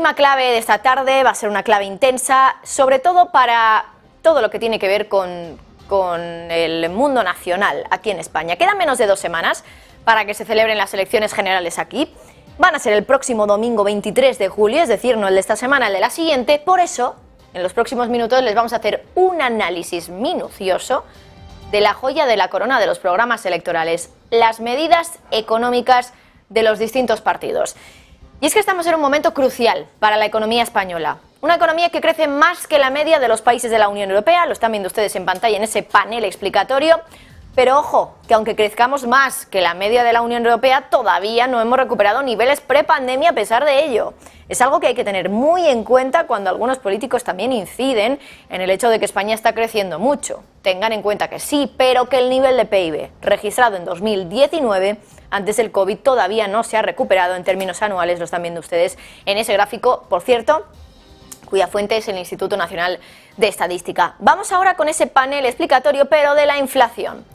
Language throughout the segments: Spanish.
tema clave de esta tarde va a ser una clave intensa, sobre todo para todo lo que tiene que ver con el mundo nacional aquí en España. Quedan menos de 2 semanas para que se celebren las elecciones generales aquí. Van a ser el próximo domingo 23 de julio, es decir, no el de esta semana, el de la siguiente. Por eso, en los próximos minutos les vamos a hacer un análisis minucioso de la joya de la corona de los programas electorales, las medidas económicas de los distintos partidos. Y es que estamos en un momento crucial para la economía española. Una economía que crece más que la media de los países de la Unión Europea, lo están viendo ustedes en pantalla en ese panel explicatorio. Pero ojo, que aunque crezcamos más que la media de la Unión Europea, todavía no hemos recuperado niveles prepandemia a pesar de ello. Es algo que hay que tener muy en cuenta cuando algunos políticos también inciden en el hecho de que España está creciendo mucho. Tengan en cuenta que sí, pero que el nivel de PIB registrado en 2019, antes del COVID, todavía no se ha recuperado en términos anuales, lo están viendo ustedes en ese gráfico, por cierto, cuya fuente es el Instituto Nacional de Estadística. Vamos ahora con ese panel explicatorio, pero de la inflación.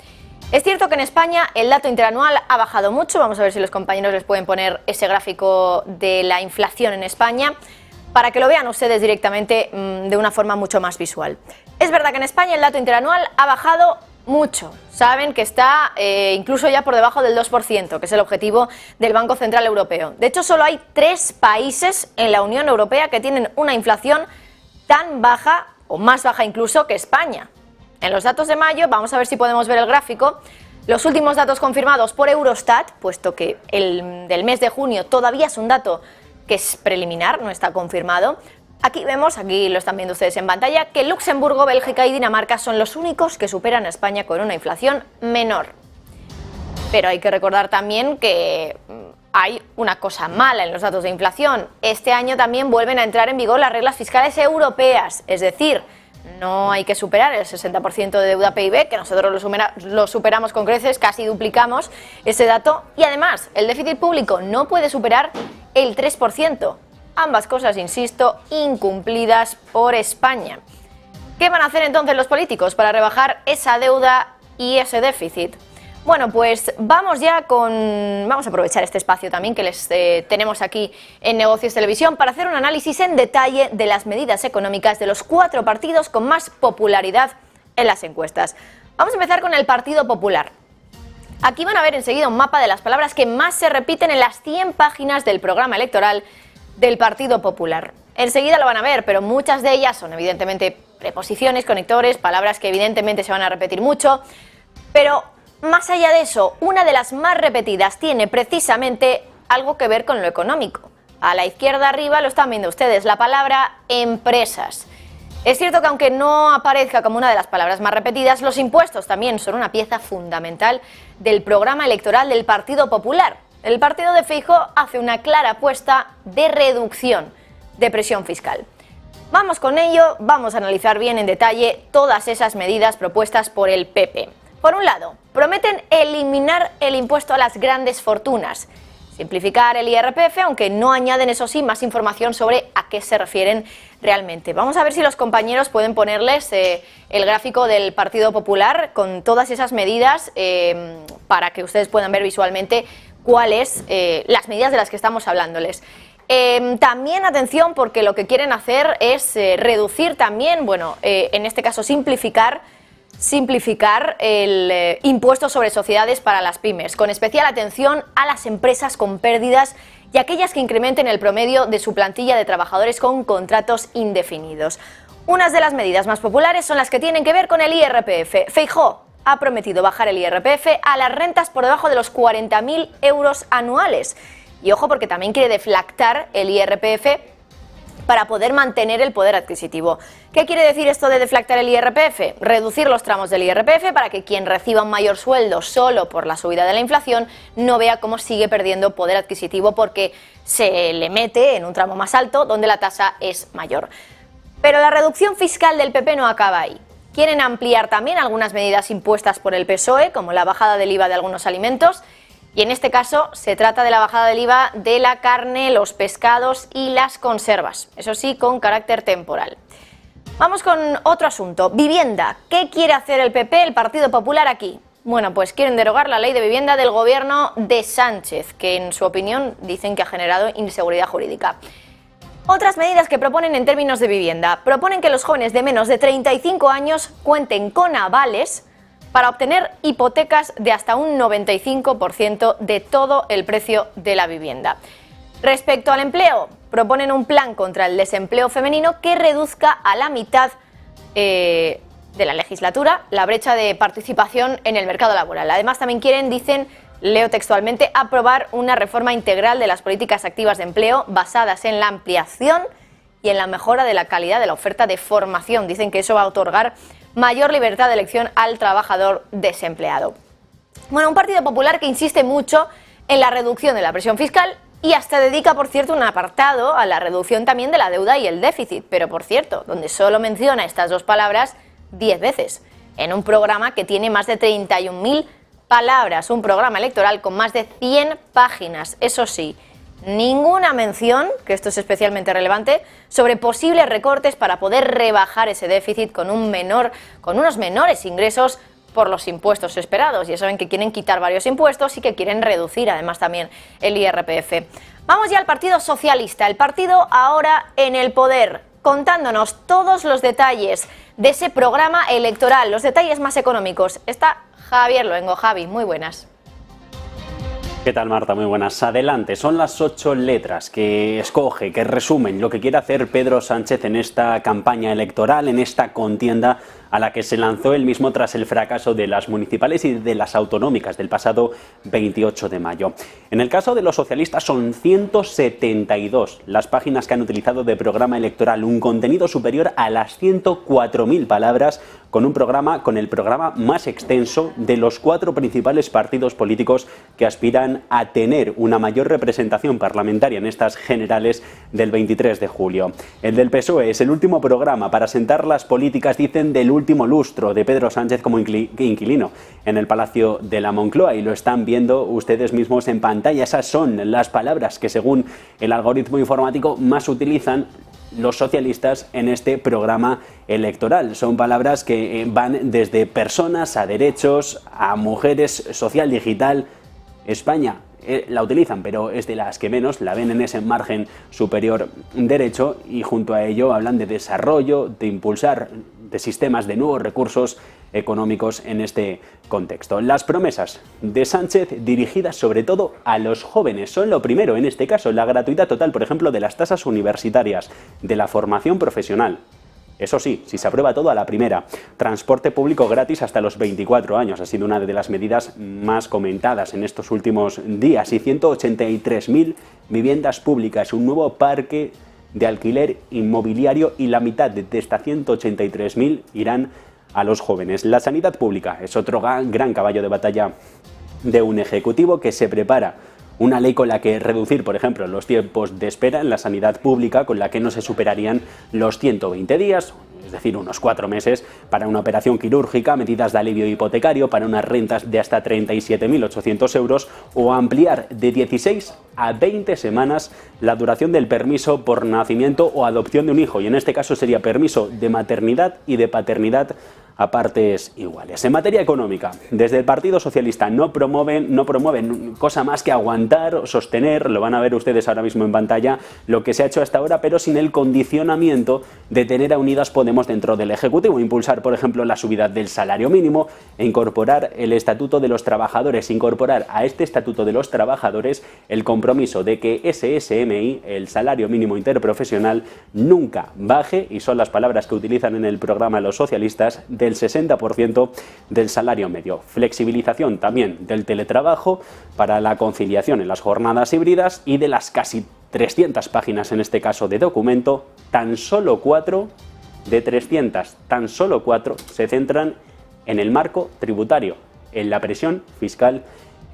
Es cierto que en España el dato interanual ha bajado mucho. Vamos a ver si los compañeros les pueden poner ese gráfico de la inflación en España para que lo vean ustedes directamente de una forma mucho más visual. Es verdad que en España el dato interanual ha bajado mucho. Saben que está incluso ya por debajo del 2%, que es el objetivo del Banco Central Europeo. De hecho, solo hay 3 países en la Unión Europea que tienen una inflación tan baja o más baja incluso que España. En los datos de mayo, vamos a ver si podemos ver el gráfico, los últimos datos confirmados por Eurostat, puesto que el del mes de junio todavía es un dato que es preliminar, no está confirmado. Aquí vemos, aquí lo están viendo ustedes en pantalla, que Luxemburgo, Bélgica y Dinamarca son los únicos que superan a España con una inflación menor. Pero hay que recordar también que hay una cosa mala en los datos de inflación. Este año también vuelven a entrar en vigor las reglas fiscales europeas, es decir, no hay que superar el 60% de deuda PIB, que nosotros lo superamos con creces, casi duplicamos ese dato. Y además, el déficit público no puede superar el 3%. Ambas cosas, insisto, incumplidas por España. ¿Qué van a hacer entonces los políticos para rebajar esa deuda y ese déficit? Bueno, pues vamos a aprovechar este espacio también que les tenemos aquí en Negocios Televisión para hacer un análisis en detalle de las medidas económicas de los 4 partidos con más popularidad en las encuestas. Vamos a empezar con el Partido Popular. Aquí van a ver enseguida un mapa de las palabras que más se repiten en las 100 páginas del programa electoral del Partido Popular. Enseguida lo van a ver, pero muchas de ellas son evidentemente preposiciones, conectores, palabras que evidentemente se van a repetir mucho, pero más allá de eso, una de las más repetidas tiene precisamente algo que ver con lo económico. A la izquierda arriba lo están viendo ustedes, la palabra empresas. Es cierto que aunque no aparezca como una de las palabras más repetidas, los impuestos también son una pieza fundamental del programa electoral del Partido Popular. El partido de Feijóo hace una clara apuesta de reducción de presión fiscal. Vamos con ello, vamos a analizar bien en detalle todas esas medidas propuestas por el PP. Por un lado, prometen eliminar el impuesto a las grandes fortunas, simplificar el IRPF, aunque no añaden, eso sí, más información sobre a qué se refieren realmente. Vamos a ver si los compañeros pueden ponerles el gráfico del Partido Popular con todas esas medidas para que ustedes puedan ver visualmente cuáles las medidas de las que estamos hablándoles. También atención, porque lo que quieren hacer es reducir también, en este caso simplificar el impuesto sobre sociedades para las pymes, con especial atención a las empresas con pérdidas y aquellas que incrementen el promedio de su plantilla de trabajadores con contratos indefinidos. Unas de las medidas más populares son las que tienen que ver con el IRPF. Feijóo ha prometido bajar el IRPF a las rentas por debajo de los 40.000 euros anuales. Y ojo, porque también quiere deflactar el IRPF para poder mantener el poder adquisitivo. ¿Qué quiere decir esto de deflactar el IRPF? Reducir los tramos del IRPF para que quien reciba un mayor sueldo solo por la subida de la inflación no vea cómo sigue perdiendo poder adquisitivo porque se le mete en un tramo más alto donde la tasa es mayor. Pero la reducción fiscal del PP no acaba ahí. Quieren ampliar también algunas medidas impuestas por el PSOE, como la bajada del IVA de algunos alimentos. Y en este caso se trata de la bajada del IVA de la carne, los pescados y las conservas, eso sí, con carácter temporal. Vamos con otro asunto, vivienda. ¿Qué quiere hacer el PP, el Partido Popular aquí? Bueno, pues quieren derogar la ley de vivienda del gobierno de Sánchez, que en su opinión dicen que ha generado inseguridad jurídica. Otras medidas que proponen en términos de vivienda. Proponen que los jóvenes de menos de 35 años cuenten con avales para obtener hipotecas de hasta un 95% de todo el precio de la vivienda. Respecto al empleo, proponen un plan contra el desempleo femenino que reduzca a la mitad de la legislatura la brecha de participación en el mercado laboral. Además, también quieren, dicen, leo textualmente, aprobar una reforma integral de las políticas activas de empleo basadas en la ampliación y en la mejora de la calidad de la oferta de formación. Dicen que eso va a otorgar mayor libertad de elección al trabajador desempleado. Bueno, un Partido Popular que insiste mucho en la reducción de la presión fiscal y hasta dedica, por cierto, un apartado a la reducción también de la deuda y el déficit, pero por cierto, donde solo menciona estas dos palabras 10 veces, en un programa que tiene más de 31.000 palabras, un programa electoral con más de 100 páginas, eso sí, ninguna mención, que esto es especialmente relevante, sobre posibles recortes para poder rebajar ese déficit con unos menores ingresos por los impuestos esperados. Ya saben que quieren quitar varios impuestos y que quieren reducir además también el IRPF. Vamos ya al Partido Socialista, el partido ahora en el poder, contándonos todos los detalles de ese programa electoral, los detalles más económicos. Está Javier Luengo. Javi, muy buenas. ¿Qué tal, Marta? Muy buenas. Adelante. Son las 8 letras que escoge, que resumen lo que quiere hacer Pedro Sánchez en esta campaña electoral, en esta contienda a la que se lanzó él mismo tras el fracaso de las municipales y de las autonómicas del pasado 28 de mayo. En el caso de los socialistas son 172 las páginas que han utilizado de programa electoral, un contenido superior a las 104.000 palabras, con el programa más extenso de los 4 principales partidos políticos que aspiran a tener una mayor representación parlamentaria en estas generales del 23 de julio. El del PSOE es el último programa para sentar las políticas, dicen, del último lustro de Pedro Sánchez como inquilino en el Palacio de la Moncloa, y lo están viendo ustedes mismos en pantalla. Esas son las palabras que, según el algoritmo informático, más utilizan los socialistas en este programa electoral. Son palabras que van desde personas a derechos, a mujeres, social, digital. España la utilizan, pero es de las que menos, la ven en ese margen superior derecho, y junto a ello hablan de desarrollo, de impulsar de sistemas de nuevos recursos económicos en este contexto. Las promesas de Sánchez dirigidas sobre todo a los jóvenes son lo primero, en este caso la gratuidad total, por ejemplo, de las tasas universitarias, de la formación profesional. Eso sí, si se aprueba todo a la primera. Transporte público gratis hasta los 24 años. Ha sido una de las medidas más comentadas en estos últimos días. Y 183.000 viviendas públicas, un nuevo parque de alquiler inmobiliario, y la mitad de estas 183.000 irán a los jóvenes. La sanidad pública es otro gran caballo de batalla de un ejecutivo que se prepara una ley con la que reducir, por ejemplo, los tiempos de espera en la sanidad pública, con la que no se superarían los 120 días, es decir, unos 4 meses para una operación quirúrgica, medidas de alivio hipotecario para unas rentas de hasta 37.800 euros, o ampliar de 16 a 20 semanas la duración del permiso por nacimiento o adopción de un hijo, y en este caso sería permiso de maternidad y de paternidad a partes iguales. En materia económica, desde el Partido Socialista no promueven cosa más que aguantar o sostener, lo van a ver ustedes ahora mismo en pantalla, lo que se ha hecho hasta ahora, pero sin el condicionamiento de tener a Unidas Podemos dentro del Ejecutivo. Impulsar, por ejemplo, la subida del salario mínimo e incorporar el Estatuto de los Trabajadores, incorporar a este Estatuto de los Trabajadores el compromiso de que ese SMI, el salario mínimo interprofesional, nunca baje, y son las palabras que utilizan en el programa los socialistas, del 60% del salario medio. Flexibilización también del teletrabajo para la conciliación en las jornadas híbridas, y de las casi 300 páginas en este caso de documento, tan solo 4 de 300, tan solo 4 se centran en el marco tributario, en la presión fiscal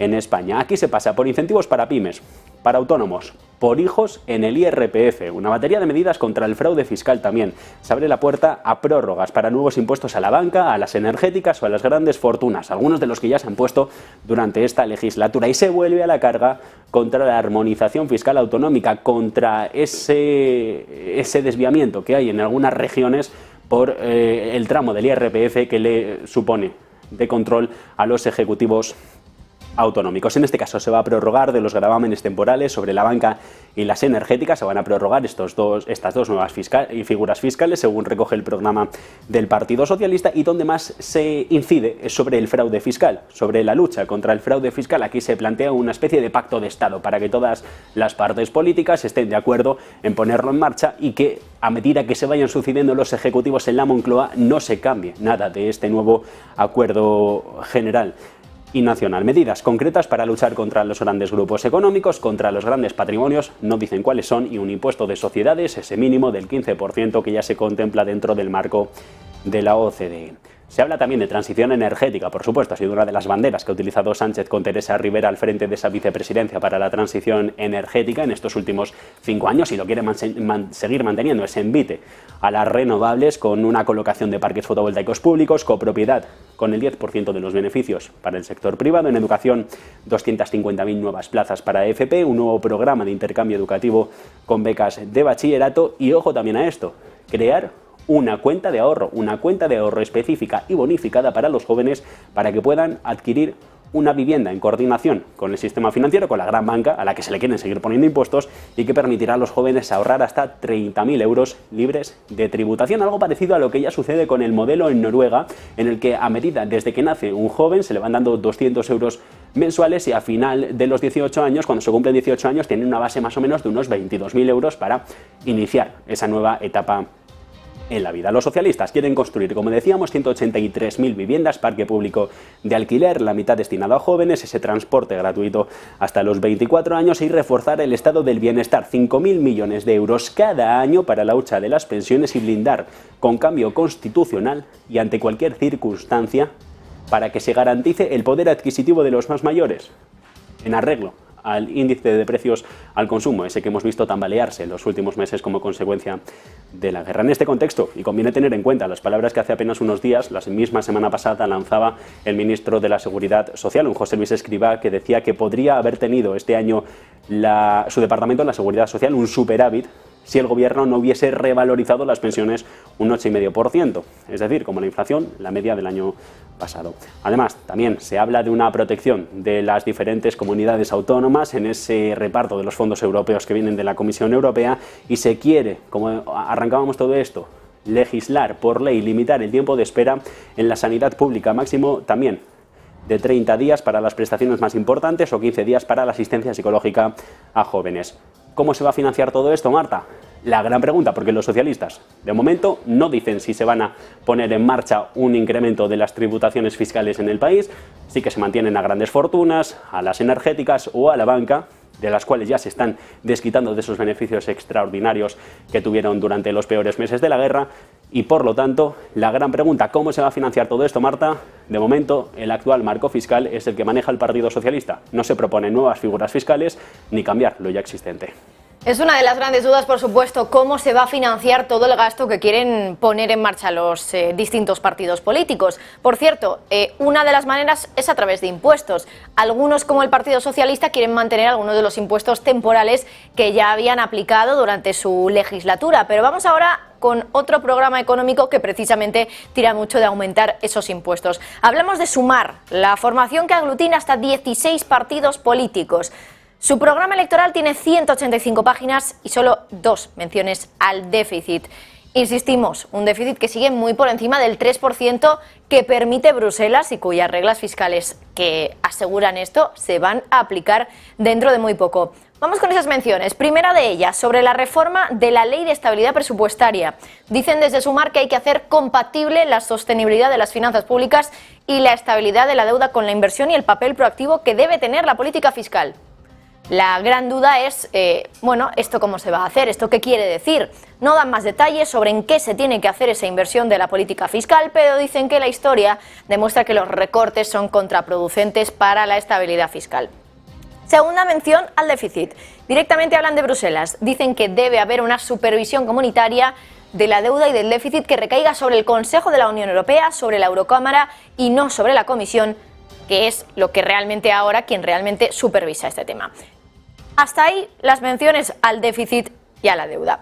en España. Aquí se pasa por incentivos para pymes, para autónomos, por hijos en el IRPF, una batería de medidas contra el fraude fiscal también. Se abre la puerta a prórrogas para nuevos impuestos a la banca, a las energéticas o a las grandes fortunas, algunos de los que ya se han puesto durante esta legislatura, y se vuelve a la carga contra la armonización fiscal autonómica, contra ese desviamiento que hay en algunas regiones por el tramo del IRPF que le supone de control a los ejecutivos autonómicos. En este caso se va a prorrogar de los gravámenes temporales sobre la banca y las energéticas. Se van a prorrogar estas dos nuevas figuras fiscales, según recoge el programa del Partido Socialista, y donde más se incide es sobre el fraude fiscal, sobre la lucha contra el fraude fiscal. Aquí se plantea una especie de pacto de Estado para que todas las partes políticas estén de acuerdo en ponerlo en marcha y que a medida que se vayan sucediendo los ejecutivos en la Moncloa no se cambie nada de este nuevo acuerdo general y nacional. Medidas concretas para luchar contra los grandes grupos económicos, contra los grandes patrimonios, no dicen cuáles son, y un impuesto de sociedades, ese mínimo del 15% que ya se contempla dentro del marco de la OCDE. Se habla también de transición energética, por supuesto, ha sido una de las banderas que ha utilizado Sánchez con Teresa Rivera al frente de esa vicepresidencia para la transición energética en estos últimos 5 años, y lo quiere seguir manteniendo, ese envite a las renovables con una colocación de parques fotovoltaicos públicos, copropiedad con el 10% de los beneficios para el sector privado, en educación 250.000 nuevas plazas para FP, un nuevo programa de intercambio educativo con becas de bachillerato y, ojo también a esto, crear una cuenta de ahorro específica y bonificada para los jóvenes para que puedan adquirir una vivienda en coordinación con el sistema financiero, con la gran banca a la que se le quieren seguir poniendo impuestos, y que permitirá a los jóvenes ahorrar hasta 30.000 euros libres de tributación, algo parecido a lo que ya sucede con el modelo en Noruega, en el que a medida desde que nace un joven se le van dando 200 euros mensuales y a final de los 18 años, cuando se cumplen 18 años, tienen una base más o menos de unos 22.000 euros para iniciar esa nueva etapa en la vida. Los socialistas quieren construir, como decíamos, 183.000 viviendas, parque público de alquiler, la mitad destinado a jóvenes, ese transporte gratuito hasta los 24 años y reforzar el estado del bienestar, 5.000 millones de euros cada año para la hucha de las pensiones y blindar con cambio constitucional y ante cualquier circunstancia para que se garantice el poder adquisitivo de los más mayores, en arreglo al índice de precios al consumo, ese que hemos visto tambalearse en los últimos meses como consecuencia de la guerra. En este contexto, y conviene tener en cuenta las palabras que hace apenas unos días, la misma semana pasada, lanzaba el ministro de la Seguridad Social, un José Luis Escrivá, que decía que podría haber tenido este año su departamento, la Seguridad Social, un superávit si el gobierno no hubiese revalorizado las pensiones un 8,5%, es decir, como la inflación, la media del año pasado. Además, también se habla de una protección de las diferentes comunidades autónomas en ese reparto de los fondos europeos que vienen de la Comisión Europea, y se quiere, como arrancábamos todo esto, legislar por ley, limitar el tiempo de espera en la sanidad pública, máximo también de 30 días para las prestaciones más importantes o 15 días para la asistencia psicológica a jóvenes. ¿Cómo se va a financiar todo esto, Marta? La gran pregunta, porque los socialistas de momento no dicen si se van a poner en marcha un incremento de las tributaciones fiscales en el país. Sí que se mantienen a grandes fortunas, a las energéticas o a la banca, de las cuales ya se están desquitando de esos beneficios extraordinarios que tuvieron durante los peores meses de la guerra. Y por lo tanto, la gran pregunta, ¿cómo se va a financiar todo esto, Marta? De momento, el actual marco fiscal es el que maneja el Partido Socialista. No se proponen nuevas figuras fiscales ni cambiar lo ya existente. Es una de las grandes dudas, por supuesto, cómo se va a financiar todo el gasto que quieren poner en marcha los distintos partidos políticos. Por cierto, una de las maneras es a través de impuestos. Algunos, como el Partido Socialista, quieren mantener algunos de los impuestos temporales que ya habían aplicado durante su legislatura. Pero vamos ahora con otro programa económico que precisamente tira mucho de aumentar esos impuestos. Hablamos de Sumar, la formación que aglutina hasta 16 partidos políticos. Su programa electoral tiene 185 páginas y solo 2 menciones al déficit. Insistimos, un déficit que sigue muy por encima del 3% que permite Bruselas y cuyas reglas fiscales que aseguran esto se van a aplicar dentro de muy poco. Vamos con esas menciones. Primera de ellas, sobre la reforma de la Ley de Estabilidad Presupuestaria. Dicen desde Sumar que hay que hacer compatible la sostenibilidad de las finanzas públicas y la estabilidad de la deuda con la inversión y el papel proactivo que debe tener la política fiscal. La gran duda es, ¿esto cómo se va a hacer? ¿Esto qué quiere decir? No dan más detalles sobre en qué se tiene que hacer esa inversión de la política fiscal, pero dicen que la historia demuestra que los recortes son contraproducentes para la estabilidad fiscal. Segunda mención al déficit. Directamente hablan de Bruselas. Dicen que debe haber una supervisión comunitaria de la deuda y del déficit que recaiga sobre el Consejo de la Unión Europea, sobre la Eurocámara y no sobre la Comisión, que es lo que realmente ahora quien realmente supervisa este tema. Hasta ahí las menciones al déficit y a la deuda.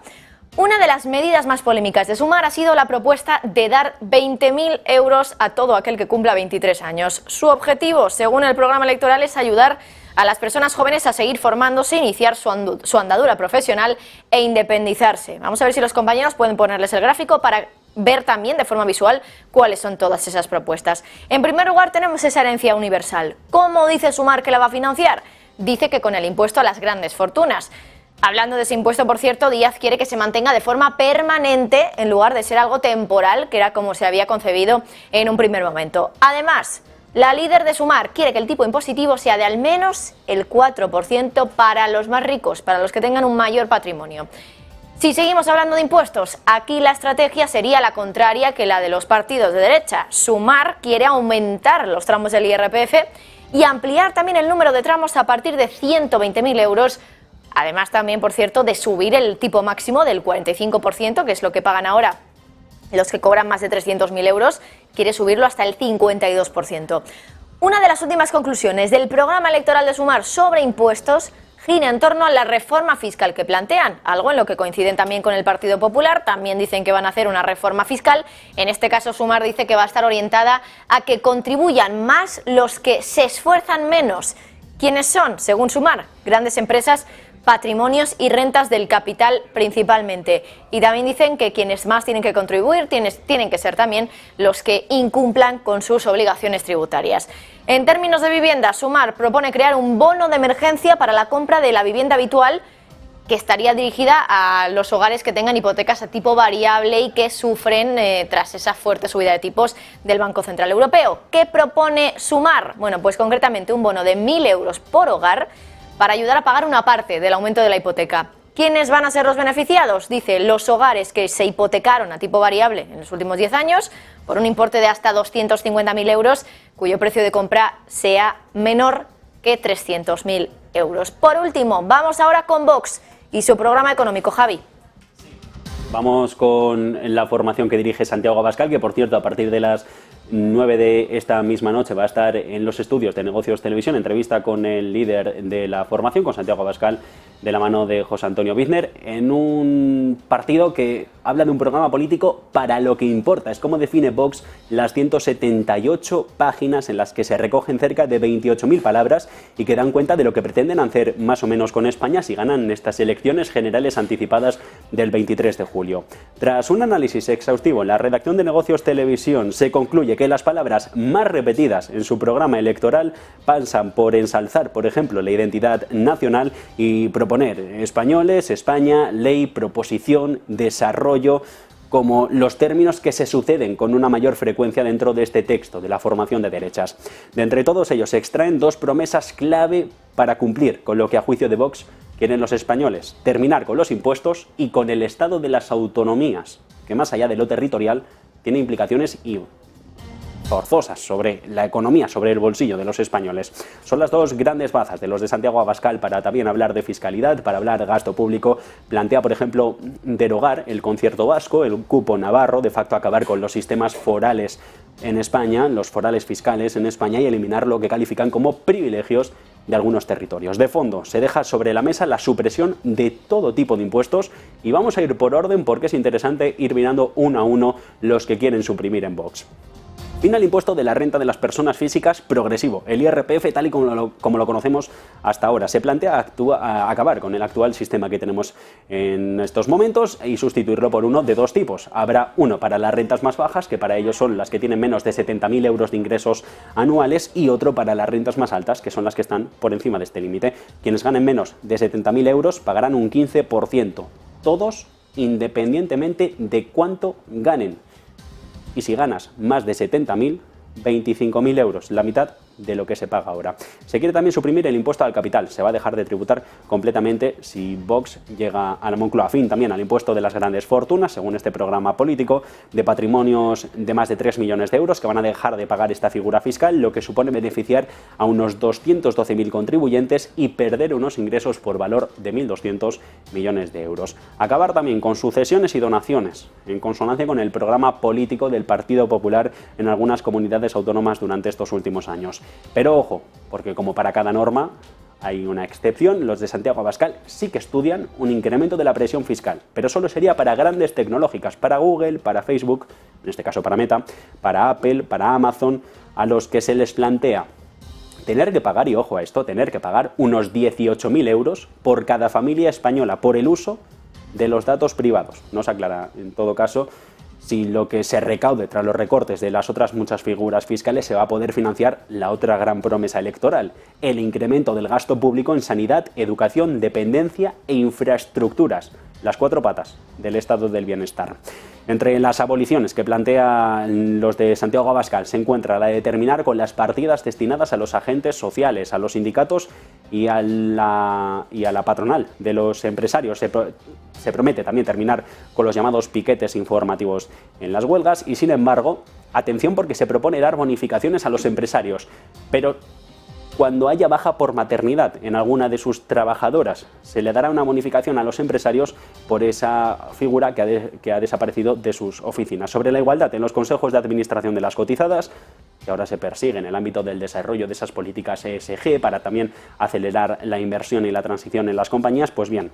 Una de las medidas más polémicas de Sumar ha sido la propuesta de dar 20.000 euros a todo aquel que cumpla 23 años. Su objetivo, según el programa electoral, es ayudar a las personas jóvenes a seguir formándose, iniciar su andadura profesional e independizarse. Vamos a ver si los compañeros pueden ponerles el gráfico para ver también de forma visual cuáles son todas esas propuestas. En primer lugar, tenemos esa herencia universal. ¿Cómo dice Sumar que la va a financiar? Dice que con el impuesto a las grandes fortunas. Hablando de ese impuesto, por cierto, Díaz quiere que se mantenga de forma permanente en lugar de ser algo temporal, que era como se había concebido en un primer momento. Además, la líder de Sumar quiere que el tipo impositivo sea de al menos el 4% para los más ricos, para los que tengan un mayor patrimonio. Si seguimos hablando de impuestos, aquí la estrategia sería la contraria que la de los partidos de derecha. Sumar quiere aumentar los tramos del IRPF y ampliar también el número de tramos a partir de 120.000 euros. Además también, por cierto, de subir el tipo máximo del 45%, que es lo que pagan ahora los que cobran más de 300.000 euros, quiere subirlo hasta el 52%. Una de las últimas conclusiones del programa electoral de Sumar sobre impuestos gira en torno a la reforma fiscal que plantean, algo en lo que coinciden también con el Partido Popular. También dicen que van a hacer una reforma fiscal. En este caso, Sumar dice que va a estar orientada a que contribuyan más los que se esfuerzan menos. ¿Quiénes son? Según Sumar, grandes empresas, patrimonios y rentas del capital principalmente. Y también dicen que quienes más tienen que contribuir tienen que ser también los que incumplan con sus obligaciones tributarias. En términos de vivienda, Sumar propone crear un bono de emergencia para la compra de la vivienda habitual, que estaría dirigida a los hogares que tengan hipotecas a tipo variable y que sufren tras esa fuerte subida de tipos del Banco Central Europeo. ¿Qué propone Sumar? Bueno, pues concretamente un bono de 1.000 euros por hogar para ayudar a pagar una parte del aumento de la hipoteca. ¿Quiénes van a ser los beneficiados? Dice, los hogares que se hipotecaron a tipo variable en los últimos 10 años por un importe de hasta 250.000 euros, cuyo precio de compra sea menor que 300.000 euros. Por último, vamos ahora con Vox y su programa económico. Javi. Vamos con la formación que dirige Santiago Abascal, que por cierto a partir de las 9 de esta misma noche va a estar en los estudios de Negocios Televisión, entrevista con el líder de la formación, con Santiago Abascal, de la mano de José Antonio Bizner, en un partido que habla de un programa político para lo que importa. Es como define Vox las 178 páginas en las que se recogen cerca de 28.000 palabras y que dan cuenta de lo que pretenden hacer más o menos con España si ganan estas elecciones generales anticipadas del 23 de julio. Tras un análisis exhaustivo en la redacción de Negocios Televisión, se concluye que las palabras más repetidas en su programa electoral pasan por ensalzar, por ejemplo, la identidad nacional y proponer españoles, España, ley, proposición, desarrollo, como los términos que se suceden con una mayor frecuencia dentro de este texto de la formación de derechas. De entre todos ellos se extraen dos promesas clave para cumplir con lo que a juicio de Vox quieren los españoles: terminar con los impuestos y con el estado de las autonomías, que más allá de lo territorial tiene implicaciones y forzosas sobre la economía, sobre el bolsillo de los españoles. Son las dos grandes bazas de los de Santiago Abascal para también hablar de fiscalidad, para hablar de gasto público. Plantea, por ejemplo, derogar el concierto vasco, el cupo navarro, de facto acabar con los sistemas forales en España, los forales fiscales en España, y eliminar lo que califican como privilegios de algunos territorios. De fondo, se deja sobre la mesa la supresión de todo tipo de impuestos y vamos a ir por orden porque es interesante ir mirando uno a uno los que quieren suprimir en Vox. Fin al impuesto de la renta de las personas físicas progresivo, el IRPF tal y como lo conocemos hasta ahora. Se plantea acabar con el actual sistema que tenemos en estos momentos y sustituirlo por uno de dos tipos. Habrá uno para las rentas más bajas, que para ellos son las que tienen menos de 70.000 euros de ingresos anuales, y otro para las rentas más altas, que son las que están por encima de este límite. Quienes ganen menos de 70.000 euros pagarán un 15%, todos independientemente de cuánto ganen. Y si ganas más de 70.000, 25.000 euros, la mitad de lo que se paga ahora. Se quiere también suprimir el impuesto al capital. Se va a dejar de tributar completamente si Vox llega a la Moncloa. Fin también al impuesto de las grandes fortunas, según este programa político, de patrimonios de más de 3 millones de euros que van a dejar de pagar esta figura fiscal, lo que supone beneficiar a unos 212.000 contribuyentes y perder unos ingresos por valor de 1.200 millones de euros. Acabar también con sucesiones y donaciones, en consonancia con el programa político del Partido Popular en algunas comunidades autónomas durante estos últimos años. Pero ojo, porque como para cada norma hay una excepción, los de Santiago Abascal sí que estudian un incremento de la presión fiscal, pero solo sería para grandes tecnológicas, para Google, para Facebook, en este caso para Meta, para Apple, para Amazon, a los que se les plantea tener que pagar, y ojo a esto, tener que pagar unos 18.000 euros por cada familia española por el uso de los datos privados. No se aclara, en todo caso, si lo que se recaude tras los recortes de las otras muchas figuras fiscales se va a poder financiar la otra gran promesa electoral, el incremento del gasto público en sanidad, educación, dependencia e infraestructuras, las 4 patas del estado del bienestar. Entre las aboliciones que plantean los de Santiago Abascal se encuentra la de terminar con las partidas destinadas a los agentes sociales, a los sindicatos y a la patronal de los empresarios. Se promete también terminar con los llamados piquetes informativos en las huelgas y, sin embargo, atención porque se propone dar bonificaciones a los empresarios, pero cuando haya baja por maternidad en alguna de sus trabajadoras, se le dará una bonificación a los empresarios por esa figura que ha desaparecido de sus oficinas. Sobre la igualdad en los consejos de administración de las cotizadas, que ahora se persigue en el ámbito del desarrollo de esas políticas ESG para también acelerar la inversión y la transición en las compañías, pues bien,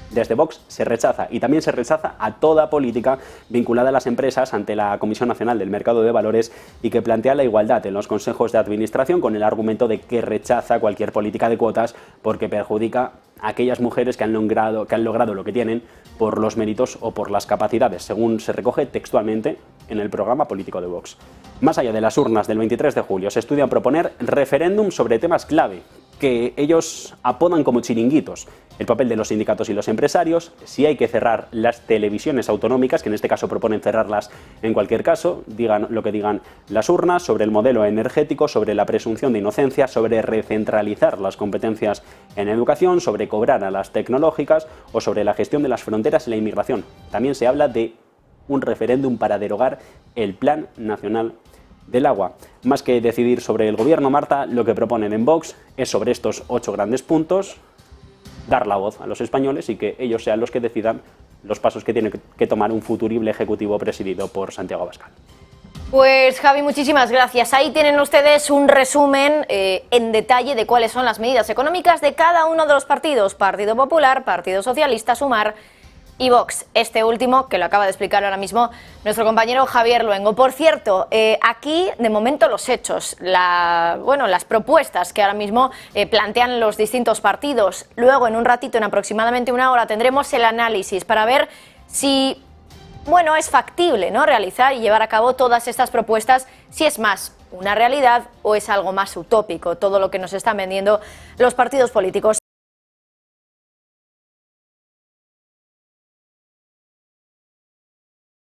desde Vox se rechaza, y también se rechaza a toda política vinculada a las empresas ante la Comisión Nacional del Mercado de Valores y que plantea la igualdad en los consejos de administración con el argumento de que rechaza cualquier política de cuotas porque perjudica a aquellas mujeres que han logrado lo que tienen por los méritos o por las capacidades, según se recoge textualmente en el programa político de Vox. Más allá de las urnas del 23 de julio, se estudia proponer referéndum sobre temas clave que ellos apodan como chiringuitos: el papel de los sindicatos y los empresarios, si hay que cerrar las televisiones autonómicas, que en este caso proponen cerrarlas en cualquier caso, digan lo que digan las urnas, sobre el modelo energético, sobre la presunción de inocencia, sobre recentralizar las competencias en educación, sobre cobrar a las tecnológicas o sobre la gestión de las fronteras y la inmigración. También se habla de un referéndum para derogar el Plan Nacional del Agua. Más que decidir sobre el gobierno, Marta, lo que proponen en Vox es, sobre estos 8 grandes puntos, dar la voz a los españoles y que ellos sean los que decidan los pasos que tiene que tomar un futurible ejecutivo presidido por Santiago Abascal. Pues Javi, muchísimas gracias. Ahí tienen ustedes un resumen en detalle de cuáles son las medidas económicas de cada uno de los partidos: Partido Popular, Partido Socialista, Sumar y Vox, este último que lo acaba de explicar ahora mismo nuestro compañero Javier Luengo. Por cierto, aquí de momento los hechos, las propuestas que ahora mismo plantean los distintos partidos. Luego, en un ratito, en aproximadamente 1 hora, tendremos el análisis para ver si es factible, ¿no?, realizar y llevar a cabo todas estas propuestas, si es más una realidad o es algo más utópico todo lo que nos están vendiendo los partidos políticos.